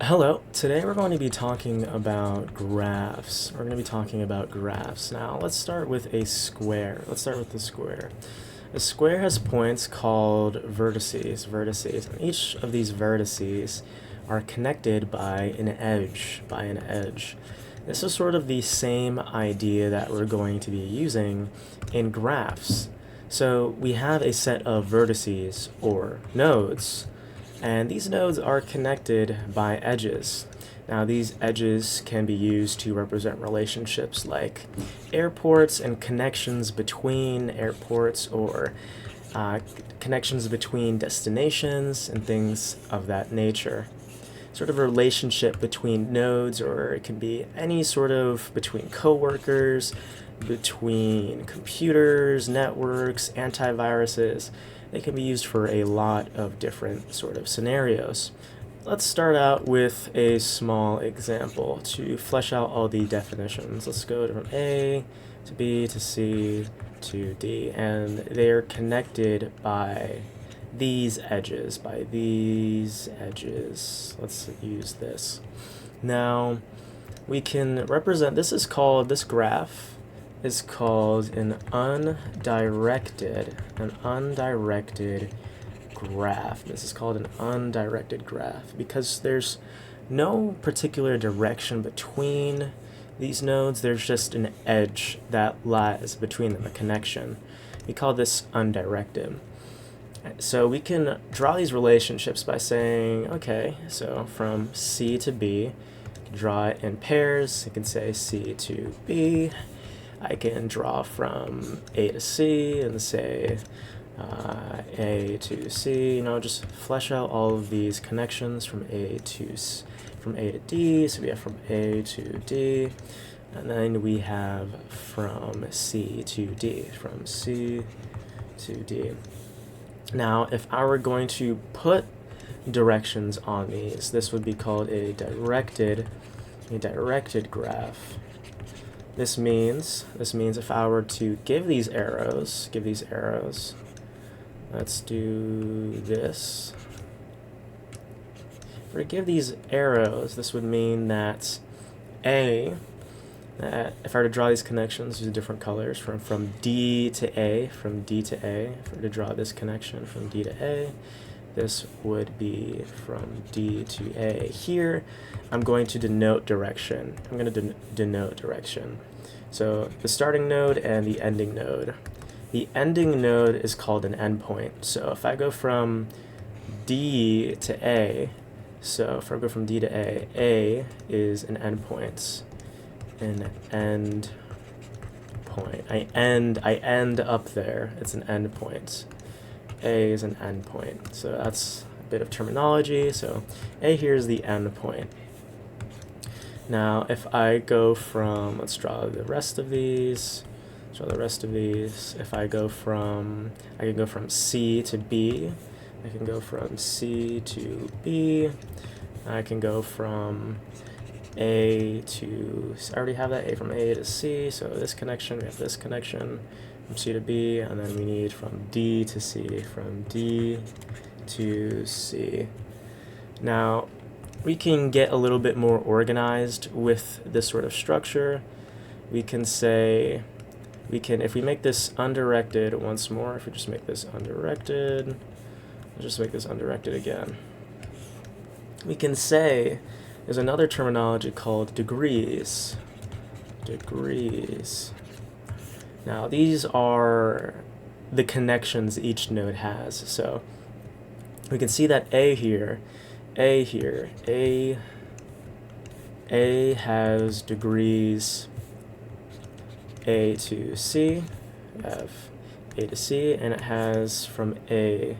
Hello, today we're going to be talking about graphs. We're going to be talking about graphs. Now, let's start with a square. Let's start with the square. A square has points called vertices, and each of these vertices are connected by an edge, This is sort of the same idea that we're going to be using in graphs. So we have a set of vertices, or nodes, and these nodes are connected by edges. Now, these edges can be used to represent relationships like airports and connections between airports, or connections between destinations and things of that nature. Sort of a relationship between nodes, or it can be any sort of between coworkers, between computers, networks, antiviruses. They can be used for a lot of different sort of scenarios. Let's start out with a small example to flesh out all the definitions. Let's go from A to B to C to D, and they're connected by these edges, Let's use this. Now, we can represent, this graph is called an undirected graph. This is called an undirected graph because there's no particular direction between these nodes. There's just an edge that lies between them, a connection. We call this undirected. So we can draw these relationships by saying, okay, so from C to B, draw it in pairs. You can say C to B. I can draw from A to C and say A to C. Just flesh out all of these connections from A to D. So we have from A to D, and then we have from C to D, from C to D. Now, if I were going to put directions on these, this would be called a directed graph. This means if I were to give these arrows, let's do this. If I give these arrows, this would mean that if I were to draw these connections using different colors from D to A, if I were to draw this connection from D to A, this would be from D to A. Here, I'm going to denote direction. So the starting node and the ending node. The ending node is called an endpoint. So if I go from D to A, A is an endpoint. I end up there. It's an endpoint. A is an endpoint. So that's a bit of terminology. So A here is the endpoint. Now, if I go from, let's draw the rest of these. If I can go from C to B. I can go from C to B. I can go from A to, I already have that, A from A to C. So this connection, we have this connection from C to B, and then we need from D to C, from D to C. Now, we can get a little bit more organized with this sort of structure. If we make this undirected once more, if we just make this undirected, let's just make this undirected again. We can say there's another terminology called degrees. Now, these are the connections each node has. So we can see that A has degrees A to C. We have A to C, and it has from A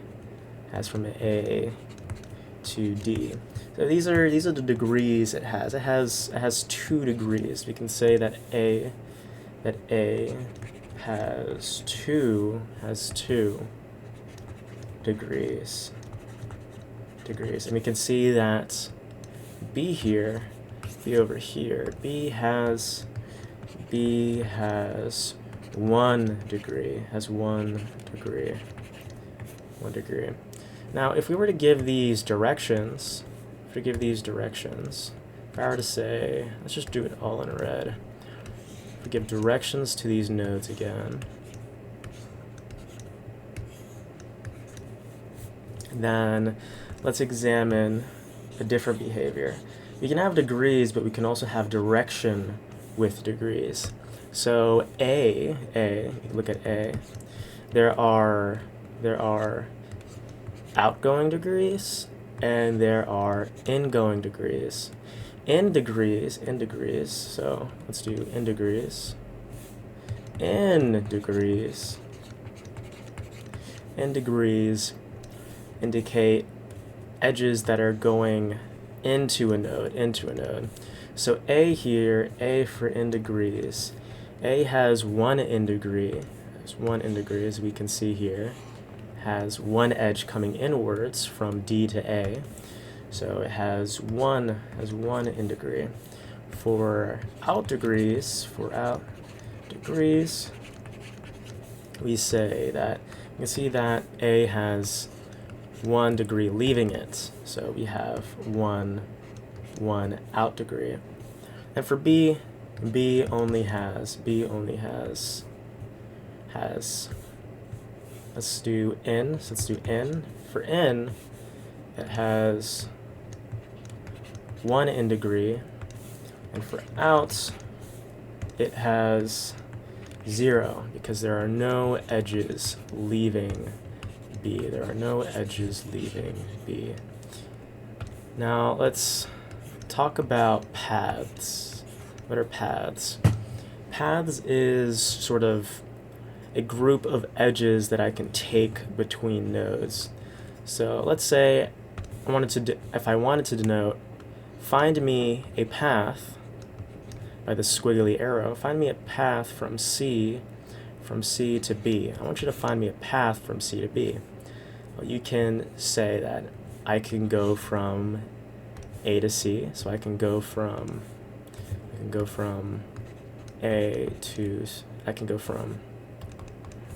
to D. So these are the degrees it has. It has 2 degrees. We can say that A has two degrees. And we can see that B over here, B has 1 degree, Now, if we were to give these directions, if we give these directions, if I were to say, let's just do it all in red. If we give directions to these nodes again, then let's examine a different behavior. We can have degrees, but we can also have direction with degrees. So look at A, there are outgoing degrees and there are ingoing degrees. In degrees, so let's do in degrees. In degrees indicate edges that are going into a node. So A here, A for in degrees. A has one in degree. There's one in degree, as we can see here. Has one edge coming inwards from D to A. So it has one in degree. For out degrees, we say that you can see that A has 1 degree leaving it. So we have one out degree. And for B only has let's do in. So let's do in. For in, it has 1 in degree, and for out, it has 0 because there are no edges leaving B. There are no edges leaving B. Now let's talk about paths. What are paths? Paths is sort of a group of edges that I can take between nodes. So let's say if I wanted to denote, find me a path by the squiggly arrow, find me a path from C to B. I want you to find me a path from C to B. Well, you can say that I can go from A to C, so I can go from A to, I can go from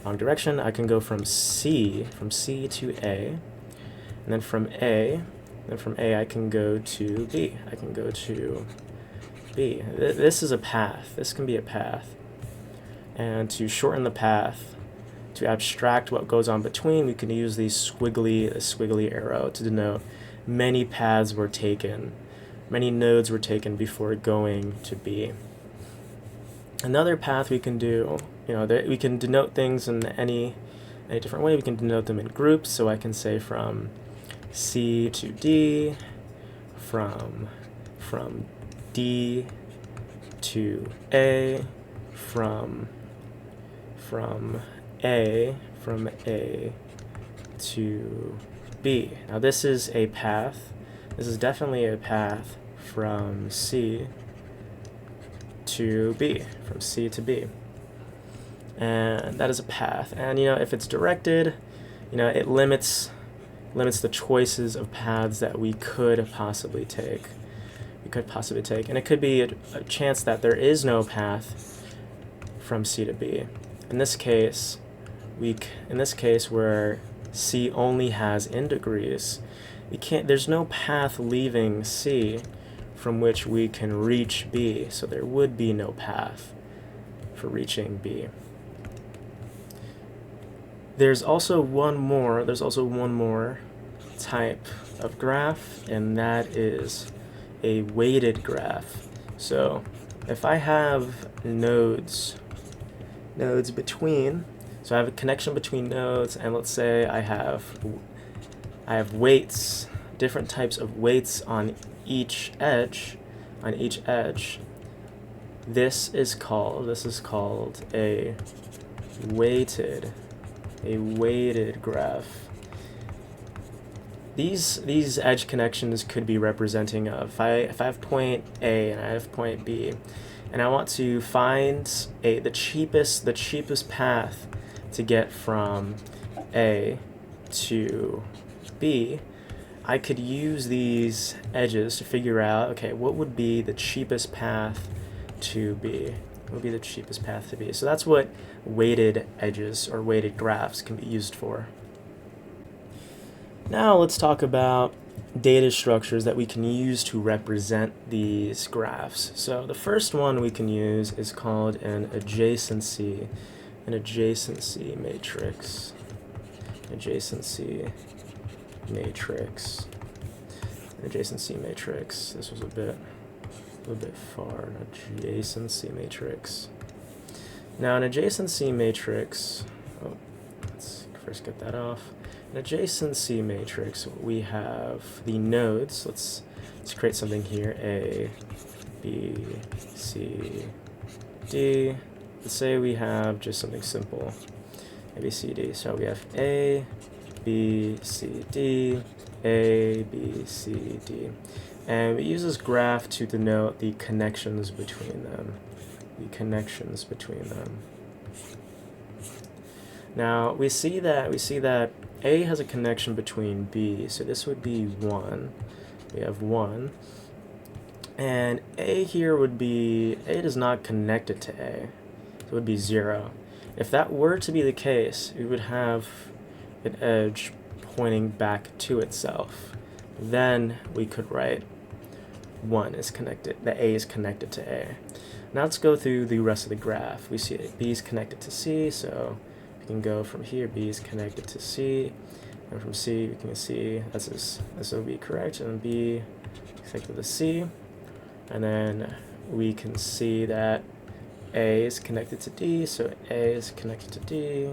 wrong direction, I can go from C to A, and then from A I can go to B. I can go to B. This is a path. This can be a path. And to shorten the path, to abstract what goes on between, we can use the squiggly arrow to denote many paths were taken, many nodes were taken before going to B. Another path we can do, we can denote things in any different way. We can denote them in groups, so I can say from C to D, from D to A, from A to B. Now this is a path. This is definitely a path from C to B, from C to B. And that is a path. And if it's directed, it limits the choices of paths that we could possibly take. And it could be a chance that there is no path from C to B. In this case, where C only has in degrees, there's no path leaving C from which we can reach B, so there would be no path for reaching B. There's also one more type of graph, and that is a weighted graph. So if I have nodes between, so I have a connection between nodes, and let's say I have weights, different types of weights on each edge. This is called a weighted graph. These edge connections could be representing if I have point A and I have point B, and I want to find the cheapest path to get from A to B, I could use these edges to figure out, okay, what would be the cheapest path to B? What would be the cheapest path to B? So that's what weighted edges or weighted graphs can be used for. Now let's talk about data structures that we can use to represent these graphs. So the first one we can use is called an adjacency matrix. Adjacency matrix. This was a little bit far. Adjacency matrix. Now an adjacency matrix, let's first get that off. An adjacency matrix, we have the nodes. Let's create something here. A, B, C, D. Let's say we have just something simple. A, B, C, D. So we have A, B, C, D, A, B, C, D. And we use this graph to denote the connections between them. Now we see that A has a connection between B, so this would be 1. We have 1. And A here would be, A does not connect it to A, so it would be 0. If that were to be the case, we would have an edge pointing back to itself. Then we could write 1 is connected, that A is connected to A. Now let's go through the rest of the graph. We see that B is connected to C, so we can go from here, B is connected to C, and from C we can see this will be correct, and B is connected to C, and then we can see that A is connected to D, so A is connected to D,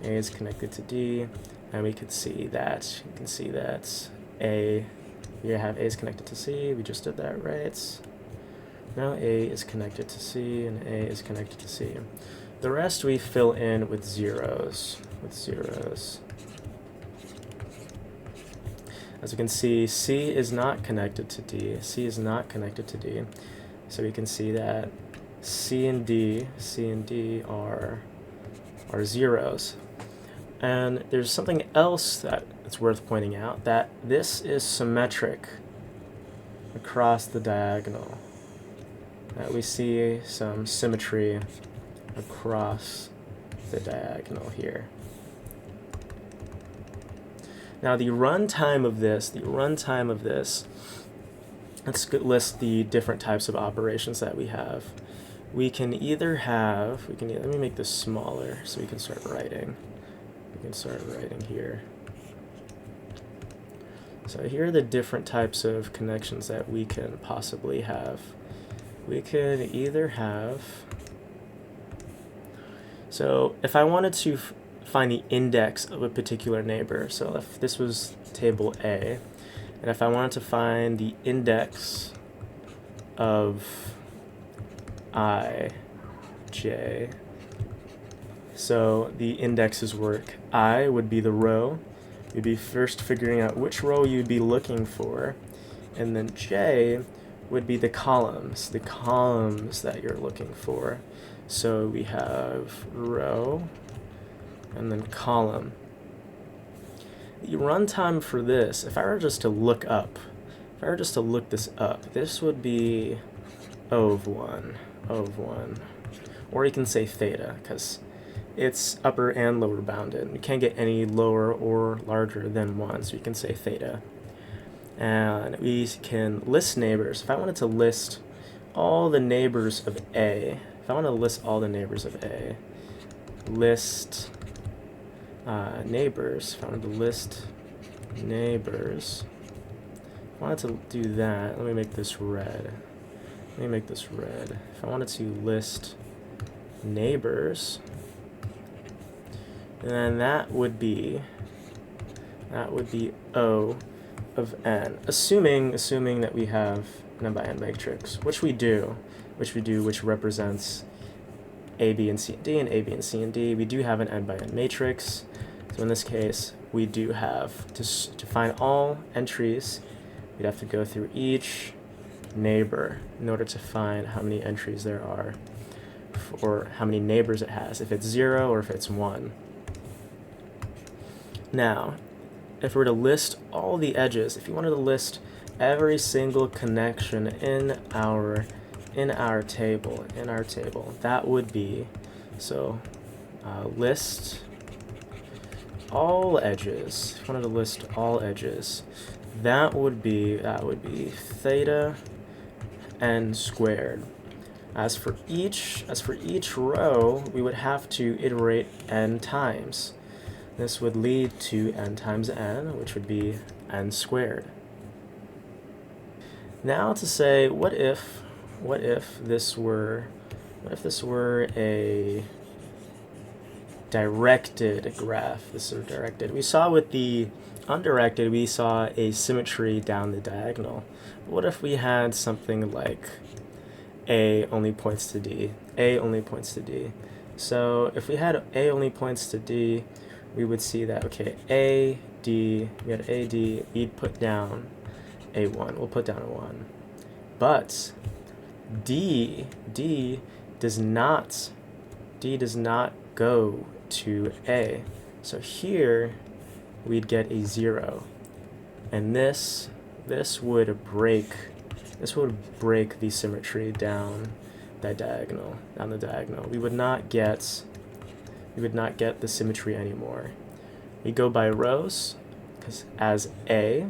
A is connected to D, and we can see that A, we have A is connected to C, we just did that, right? Now A is connected to C, and A is connected to C. The rest we fill in with zeros. As you can see, C is not connected to D. So we can see that C and D are zeros. And there's something else that it's worth pointing out, that this is symmetric across the diagonal. That we see some symmetry across the diagonal here. Now the runtime of this, let's list the different types of operations that we have. We can either have, let me make this smaller so we can start writing. Here. So here are the different types of connections that we can possibly have. We could either have, so if I wanted to find the index of a particular neighbor, so if this was table A, and if I wanted to find the index of I, J, so the indexes work. I would be the row. You'd be first figuring out which row you'd be looking for, and then J would be the columns that you're looking for. So we have row and then column. The runtime for this, if I were just to look this up, this would be O of 1, or you can say theta, because it's upper and lower bounded. You can't get any lower or larger than 1, so you can say theta. And we can list neighbors. If I wanted to list all the neighbors of A, list neighbors, if I wanted to list neighbors, if I wanted to do that, let me make this red. If I wanted to list neighbors, then that would be O of n, assuming that we have an n by n matrix, which represents A, B, and C, and D, and A, B, and C, and D. We do have an n by n matrix, so in this case, we do have, to find all entries, we'd have to go through each neighbor in order to find how many entries there are, or how many neighbors it has, if it's 0 or if it's 1. Now, if we were to list all the edges, if you wanted to list every single connection in our table, that would be, so list all edges. If you wanted to list all edges, that would be theta n squared. As for each row, we would have to iterate n times. This would lead to n times n, which would be n squared. Now to say, what if this were a directed graph? This is directed. We saw with the undirected, we saw a symmetry down the diagonal. What if we had something like A only points to D, A only points to D? So if we had A only points to D, we would see that, okay, A, D, we had A, D, we'd put down A1, we'll put down a 1. But D does not go to A. So here we'd get a 0. And this would break the symmetry down that diagonal, down the diagonal. We would not get the symmetry anymore. We go by rows, because as A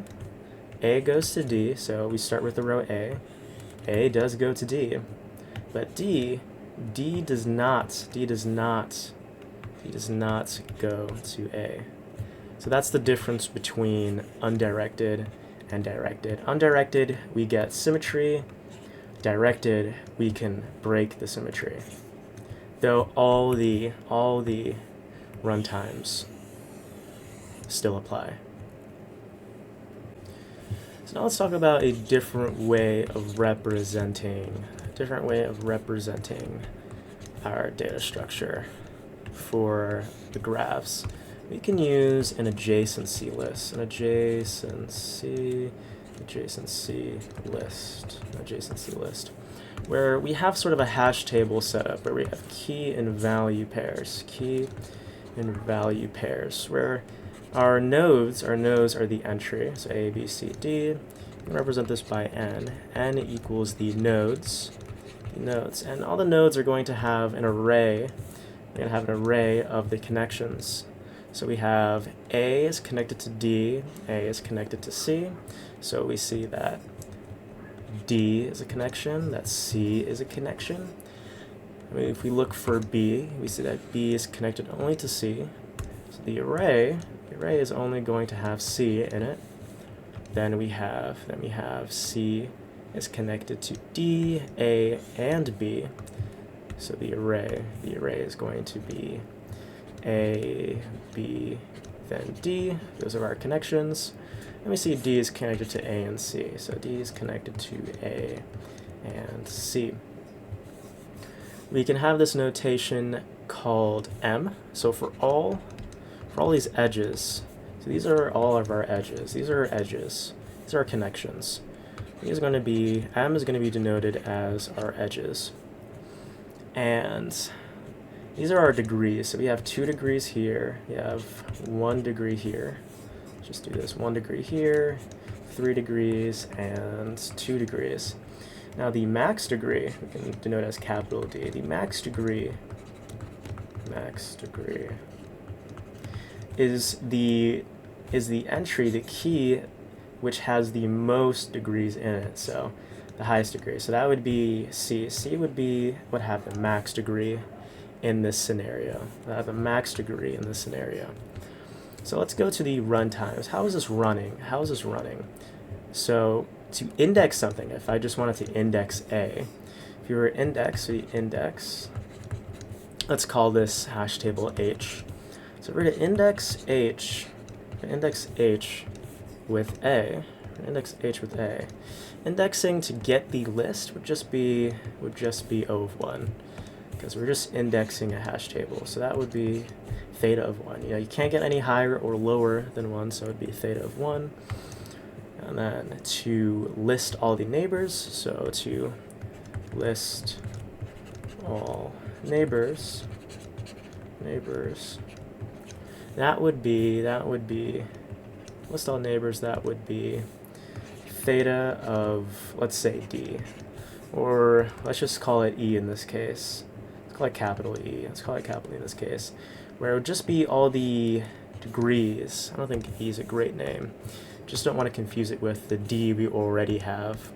goes to D, so we start with the row A does go to D, but D does not go to A. So that's the difference between undirected and directed. Undirected, we get symmetry. Directed, we can break the symmetry. Though all the runtimes still apply. So now let's talk about a different way of representing our data structure for the graphs. We can use an adjacency list, adjacency list, where we have sort of a hash table set up where we have key and value pairs, where our nodes are the entry, so A, B, C, D. We can represent this by n. N equals the nodes, and all the nodes are going to have an array. We're going to have an array of the connections. So we have A is connected to D, A is connected to C. So we see that D is a connection, that C is a connection. I mean, if we look for B, we see that B is connected only to C. So the array is only going to have C in it. Then we have C is connected to D, A, and B. So the array is going to be A, B, then D. Those are our connections. And we see D is connected to A and C. So D is connected to A and C. We can have this notation called M. So for all these edges, so these are all of our edges. These are edges. These are our connections. M is going to be denoted as our edges. And these are our degrees. So we have 2 degrees here. We have 1 degree here. Let's just do this. 1 degree here, 3 degrees, and 2 degrees. Now the max degree, we can denote as capital D. The max degree is the entry, the key, which has the most degrees in it. So the highest degree. So that would be C. C would have the max degree in this scenario. The max degree in this scenario. So let's go to the runtimes. How is this running? So to index something, if I just wanted to index A, if you were index, let's call this hash table H. So we're going to index H with A. Indexing to get the list would just be O of 1, because we're just indexing a hash table. So that would be theta of 1. You can't get any higher or lower than 1, so it would be theta of 1. And then to list all the neighbors, so to list all neighbors, that would be list all neighbors, that would be theta of, let's say, D, or let's just call it E in this case. Let's call it capital E. In this case, where it would just be all the degrees. I don't think E is a great name. Just don't want to confuse it with the D we already have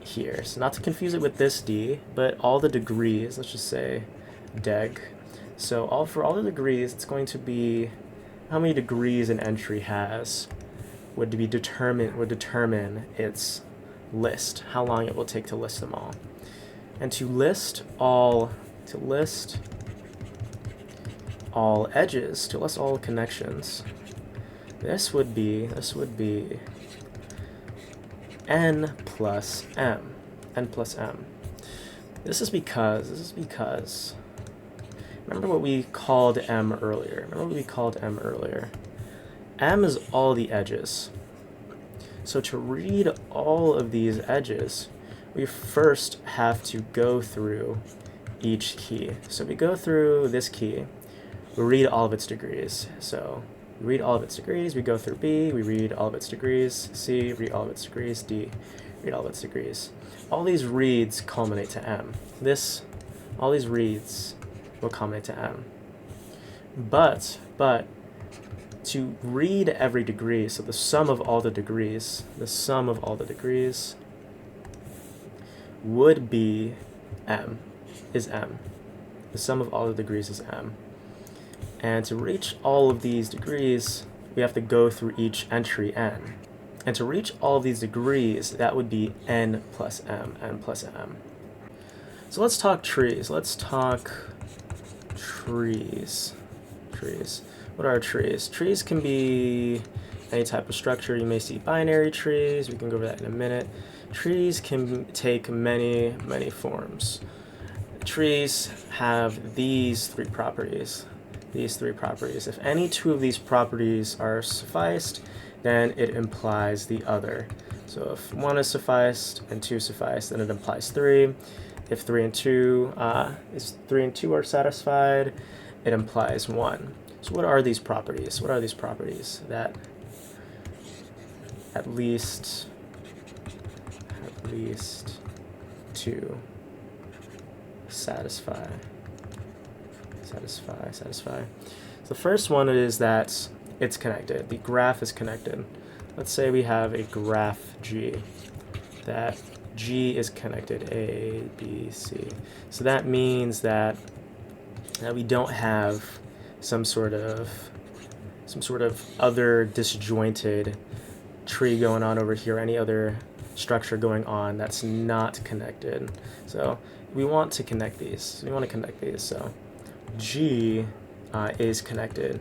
here. So not to confuse it with this D, but all the degrees, let's just say deg. So for all the degrees, it's going to be how many degrees an entry has would determine its list, how long it will take to list them all. And to list all edges, to list all connections, this would be n plus m. This is because remember what we called m earlier. M is all the edges. So to read all of these edges, we first have to go through each key. So we go through this key, we read all of its degrees. So we read all of its degrees, we go through B, we read all of its degrees, C, read all of its degrees, D, read all of its degrees. All these reads culminate to M. All these reads will culminate to M. But to read every degree, so the sum of all the degrees would be M, is M. The sum of all the degrees is M. And to reach all of these degrees, we have to go through each entry n. And to reach all of these degrees, that would be n plus m. So let's talk trees. What are trees? Trees can be any type of structure. You may see binary trees. We can go over that in a minute. Trees can take many forms. Trees have these three properties. If any two of these properties are sufficed, then it implies the other. So if one is sufficed and two sufficed, then it implies three. If 3 and 2 are satisfied, it implies 1. So what are these properties? That at least 2 satisfy. So the first one is that it's connected. The graph is connected. Let's say we have a graph G. That G is connected, A, B, C. So that means that we don't have some sort of other disjointed tree going on over here, any other structure going on that's not connected. So we want to connect these. So G is connected.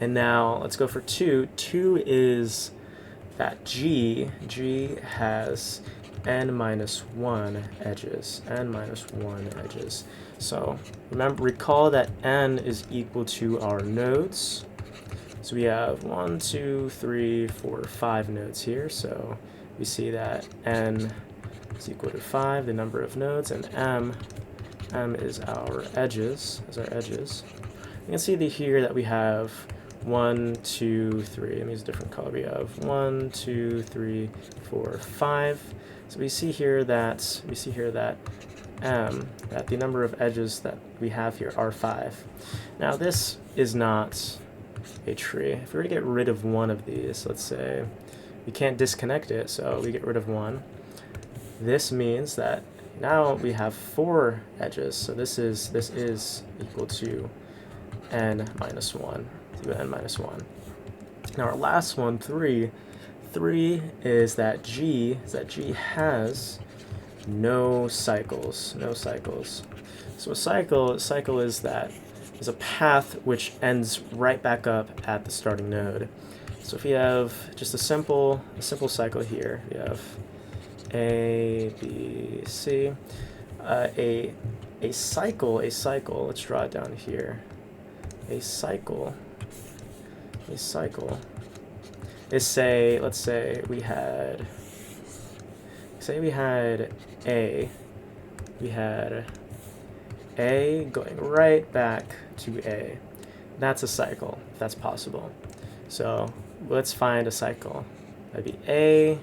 And now let's go for 2. 2 is that G has n-1 edges. So recall that n is equal to our nodes. So we have 1, 2, 3, 4, 5 nodes here. So we see that n is equal to 5, the number of nodes, and m is our edges. You can see here that we have 1, 2, 3. Let me use a different color. We have 1, 2, 3, 4, 5. So we see here that that the number of edges that we have here are 5. Now this is not a tree. If we were to get rid of one of these, let's say we can't disconnect it, so we get rid of one. This means that now we have 4 edges. So this is equal to n-1. Now our last one, 3. 3 is that G has no cycles. So a cycle is a path which ends right back up at the starting node. So if we have just a simple cycle here, we have A, B, C. A cycle. Let's draw it down here. A cycle is let's say we had A going right back to A. That's a cycle, if that's possible. So let's find a cycle. That'd be A,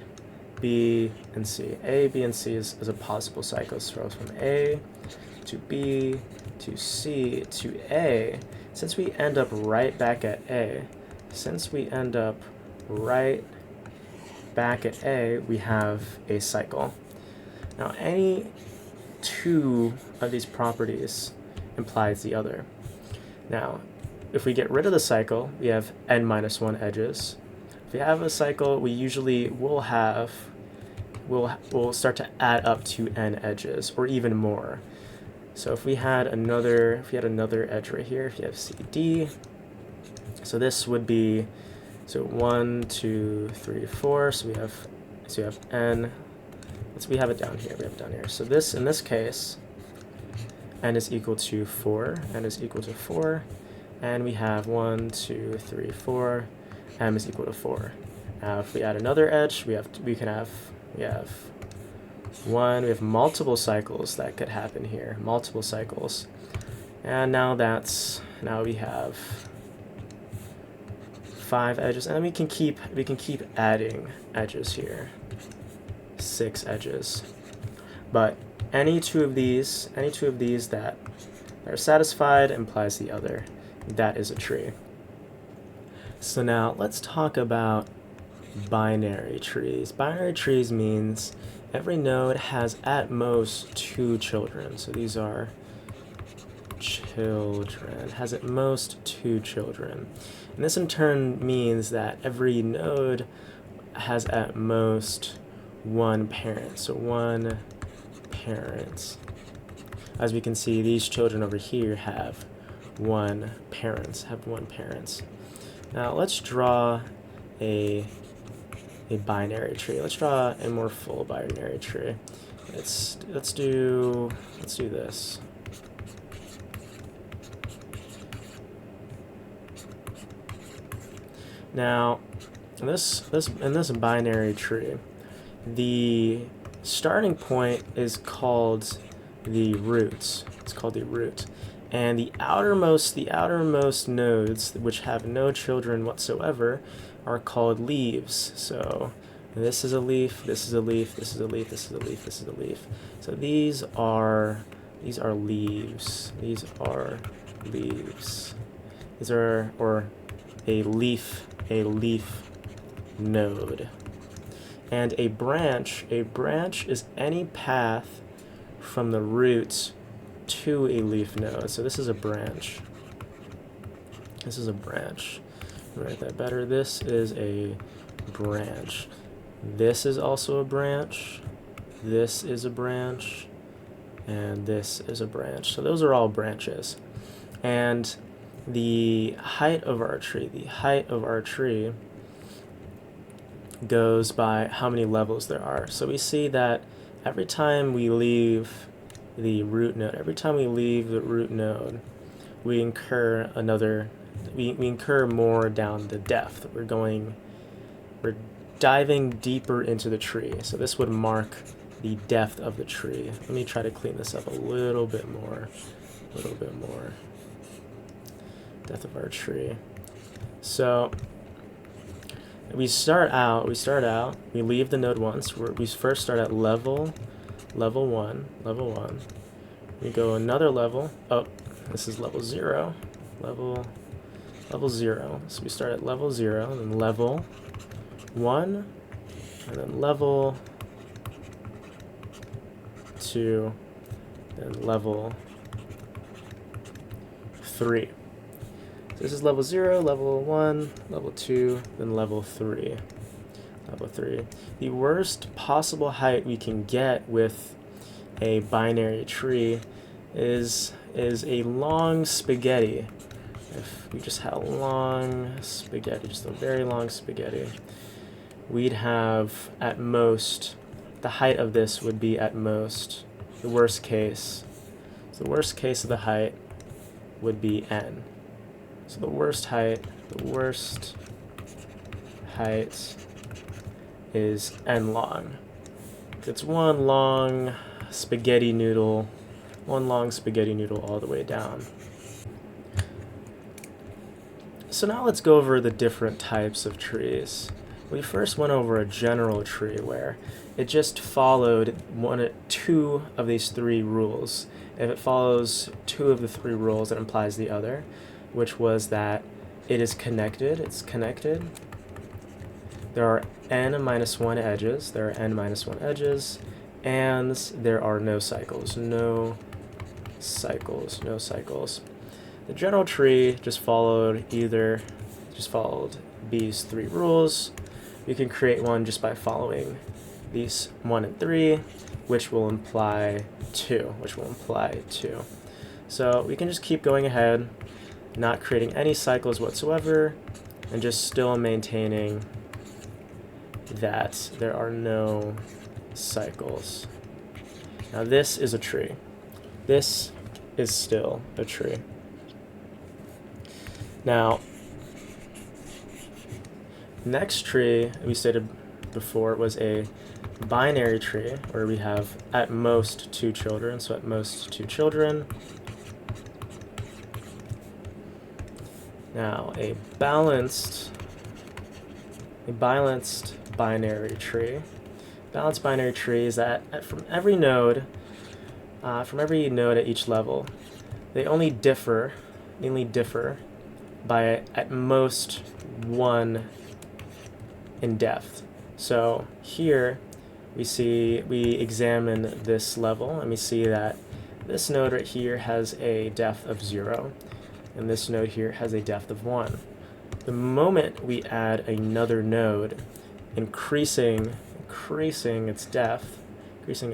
B, and C. A, B, and C is a possible cycle. So from A to B to C to A. since we end up right back at A, we have a cycle. Now, any two of these properties implies the other. Now, if we get rid of the cycle, we have n minus 1 edges. If we have a cycle, we usually will we'll start to add up to n edges, or even more. So if we had another edge right here, if you have CD, so this would be 1, 2, 3, 4. So we have n. We have it down here. So this, in this case, n is equal to 4. And we have 1, 2, 3, 4. M is equal to 4. Now, if we add another edge, we have multiple cycles that could happen here, multiple cycles. And now we have 5 edges, and then we can keep adding edges here. 6 edges. But any two of these that are satisfied implies the other. That is a tree. So now let's talk about binary trees. Binary trees means every node has at most 2 children. So these are children, has at most 2 children. And this in turn means that every node has at most 1 parent. So 1 parent. As we can see, these children over here have 1 parent. Now let's draw a binary tree. Let's draw a more full binary tree. Let's do this. Now, in this binary tree, the starting point is called the root. It's called the root. And the outermost nodes, which have no children whatsoever, are called leaves. So this is a leaf, this is a leaf, this is a leaf, this is a leaf, this is a leaf. So these are leaves. These are leaves. These are, or a leaf node. And a branch is any path from the root to a leaf node. So this is a branch. This is a branch. Write that better. This is a branch. This is also a branch. This is a branch. And this is a branch. So those are all branches. And the height of our tree, goes by how many levels there are. So we see that every time we leave the root node, we incur more down the depth. We're diving deeper into the tree. So this would mark the depth of the tree. Let me try to clean this up a little bit more. Depth of our tree. So we start out, we leave the node once. We first start at level 1. We go another level. Oh, this is level 0. Level 0. So we start at level 0, and then level 1, and then level 2, and level 3. So this is level 0, level 1, level 2, then level 3. The worst possible height we can get with a binary tree is a long spaghetti. If we just had a long spaghetti, just a very long spaghetti, we'd have at most, the height of this would be at most, the worst case. So the worst case of the height would be n. So the worst height is n long. It's one long spaghetti noodle all the way down. So now let's go over the different types of trees. We first went over a general tree where it just followed 2 of these 3 rules. If it follows 2 of the 3 rules, it implies the other. which was that it is connected. It's connected. There are n minus 1 edges. There are n minus 1 edges. And there are no cycles. No cycles. No cycles. The general tree just followed these 3 rules. You can create one just by following these 1 and 3, which will imply 2. So we can just keep going ahead, not creating any cycles whatsoever, and just still maintaining that there are no cycles. Now this is a tree. This is still a tree. Now, next tree we stated before was a binary tree where we have at most 2 children. So at most 2 children. Now a balanced binary tree. Balanced binary tree is that from every node at each level, they only differ by at most 1 in depth. So here we examine this level and we see that this node right here has a depth of 0 and this node here has a depth of 1. The moment we add another node, increasing its depth, making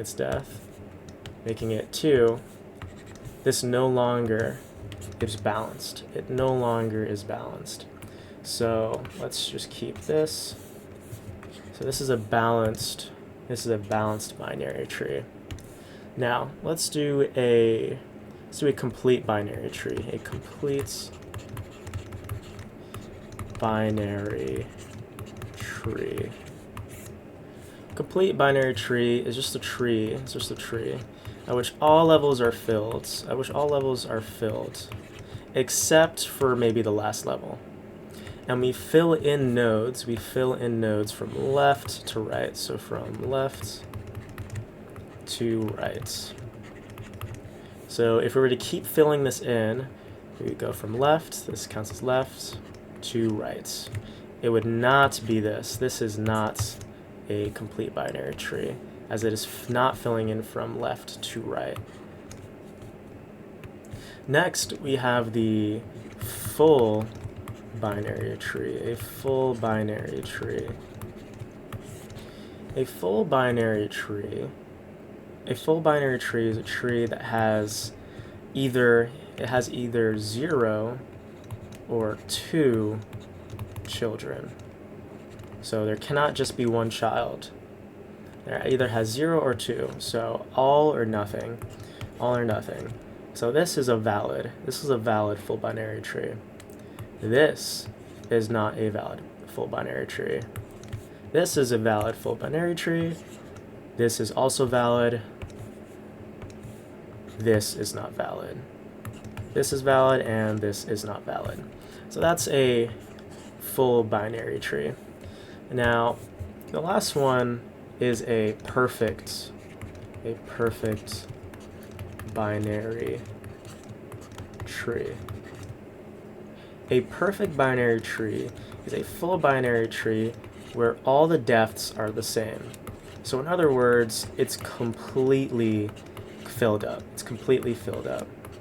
it 2, this no longer is balanced. It no longer is balanced. So let's just keep this. So this is a balanced binary tree. Now let's do a complete binary tree. A complete binary tree. Complete binary tree is just a tree. It's just a tree at which all levels are filled. Except for maybe the last level. And we fill in nodes. From left to right. So from left to right. So if we were to keep filling this in, we would go from left, this counts as left, to right. It would not be this. This is not a complete binary tree, as it is not filling in from left to right. Next, we have the full binary tree. A full binary tree is a tree that has either 0 or 2 children. So there cannot just be 1 child. It either has 0 or 2. So all or nothing. So this is a valid full binary tree. This is not a valid full binary tree. This is a valid full binary tree. This is also valid. This is not valid. This is valid and this is not valid. So that's a full binary tree. Now, the last one is a perfect binary tree. A perfect binary tree is a full binary tree where all the depths are the same. So in other words, it's completely filled up.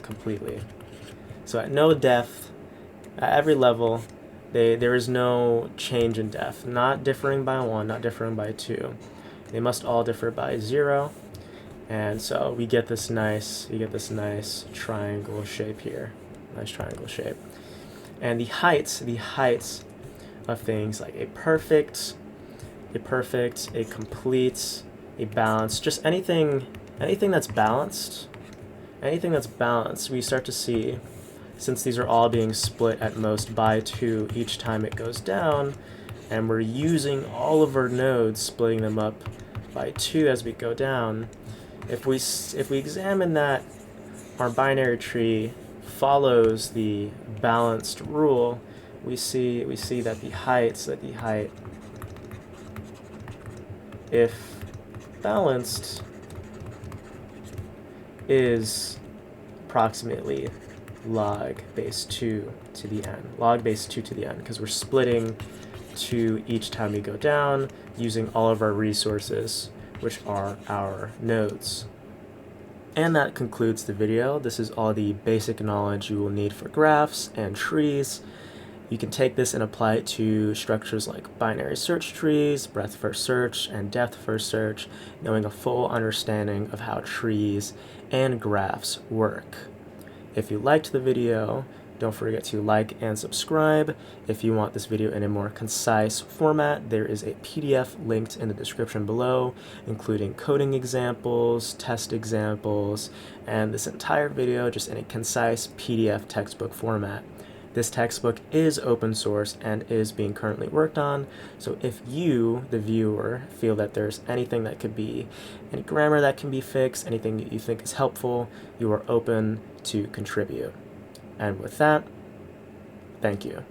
Completely. So at no depth, at every level, there is no change in depth. Not differing by 1, not differing by 2. They must all differ by 0. And so we get this nice triangle shape here. Nice triangle shape. And the heights of things like a perfect, a complete, a balanced, just anything that's balanced, we start to see, since these are all being split at most by 2 each time it goes down, and we're using all of our nodes, splitting them up by 2 as we go down, if we examine that our binary tree follows the balanced rule, we see that the height, if balanced, is approximately log base 2 to the n. Log base 2 to the n, because we're splitting 2 each time we go down using all of our resources, which are our nodes. And that concludes the video. This is all the basic knowledge you will need for graphs and trees. You can take this and apply it to structures like binary search trees, breadth first search, and depth first search, knowing a full understanding of how trees and graphs work. If you liked the video, don't forget to like and subscribe. If you want this video in a more concise format, there is a PDF linked in the description below, including coding examples, test examples, and this entire video just in a concise PDF textbook format. This textbook is open source and is being currently worked on, so if you, the viewer, feel that there's anything that could be, any grammar that can be fixed, anything that you think is helpful, you are open to contribute. And with that, thank you.